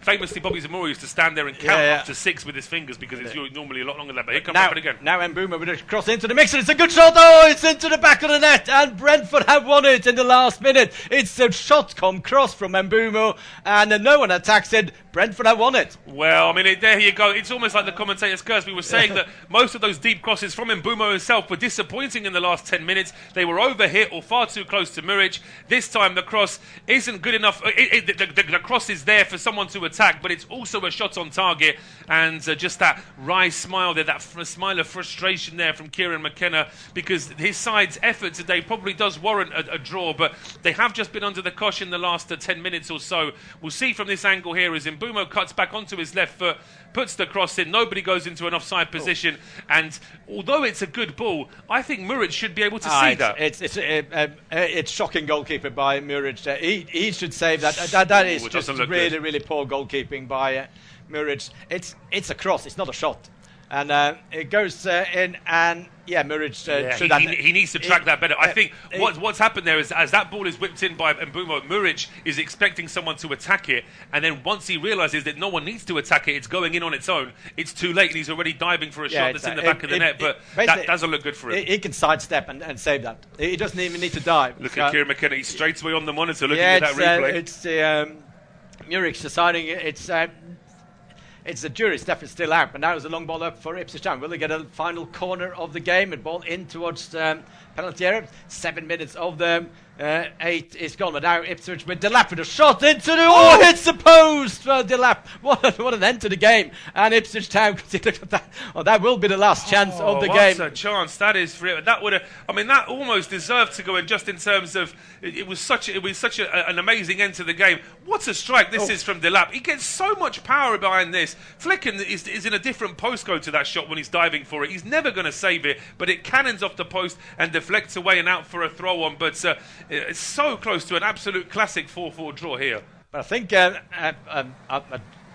famously, Bobby Zamora used to stand there and count up to 6 with his fingers because it's normally a lot longer than that. But here comes Brentford again. Now Mbeumo with a cross into the mixer. It's a good shot. Oh, it's into the back of the net, and Brentford have won it in the last minute. It's a shot come cross from Mbeumo, and no one attacks it. Brentford have won it. Well, I mean, there you go. It's almost like the commentator's curse. We were saying that most of those deep crosses from Mbeumo himself were disappointing in the last 10 minutes. They were overhit or far too close to Muric. This time the cross isn't good enough. The cross is there for someone to attack, but it's also a shot on target. And just that wry smile there, that smile of frustration there from Kieran McKenna, because his side's effort today probably does warrant a draw, but they have just been under the cosh in the last 10 minutes or so. We'll see from this angle here as Mbeumo cuts back onto his left foot, puts the cross in, nobody goes into an offside position, and although it's a good ball, I think Muric should be able to see that. It's shocking goalkeeping by Muric. He should save that. That is just really, really poor goalkeeping by Muric. It's a cross, it's not a shot. And it goes in, and Muric should have... He needs to track that better. I think what's happened there is, as that ball is whipped in by Mbeumo, Muric is expecting someone to attack it, and then once he realises that no one needs to attack it, it's going in on its own, it's too late, and he's already diving for a shot that's in the back of the net, but that doesn't look good for him. He can sidestep and save that. He doesn't even need to dive. Look at Kieran McKenna, he's straight away on the monitor looking at that replay. It's Muric deciding it's the jury's definitely still out, but now there's a long ball up for Ipswich Town. Will they get a final corner of the game and ball in towards penalty area? 7 minutes of the 8 is gone, but now Ipswich with Delap with a shot into the hits the post for Delap. What an end to the game. And Ipswich Town, look at that. That will be the last chance of the game. What a chance that is for it. That would have. I mean, that almost deserved to go in, just in terms of it was such an amazing end to the game. What a strike this is from Delap. He gets so much power behind this. Flicken is in a different postcode to that shot when he's diving for it. He's never going to save it, but it cannons off the post and deflects away and out for a throw on. But it's so close to an absolute classic 4-4 draw here. But I think I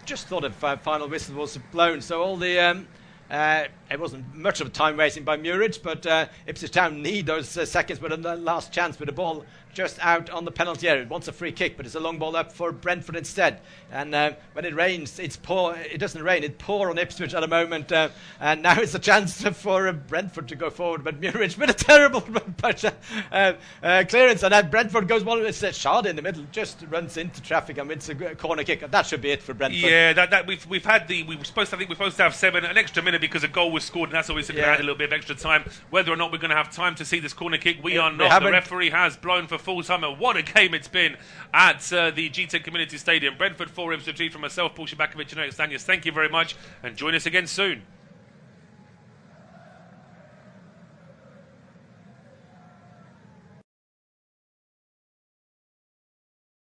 just thought if final whistle was blown, so all the it wasn't much of a time wasting by Muric, but Ipswich Town need those seconds with the last chance with the ball just out on the penalty area. It wants a free kick, but it's a long ball up for Brentford instead. And when it rains, it's poor. It doesn't rain. It's poor on Ipswich at the moment. And now it's a chance for Brentford to go forward. But Muric with a terrible clearance. And Brentford goes one. It's Shard in the middle, just runs into traffic and wins a corner kick. And that should be it for Brentford. Yeah, we're supposed to have 7, an extra minute because a goal was was scored, and that's always going to add a little bit of extra time. Whether or not we're going to have time to see this corner kick, we are not. The referee has blown for full time, and what a game it's been at the Gtech Community Stadium. Brentford 4, Ipswich 3 from myself, Paul Szczerbakowicz and Eirik Stangnes. Thank you very much, and join us again soon.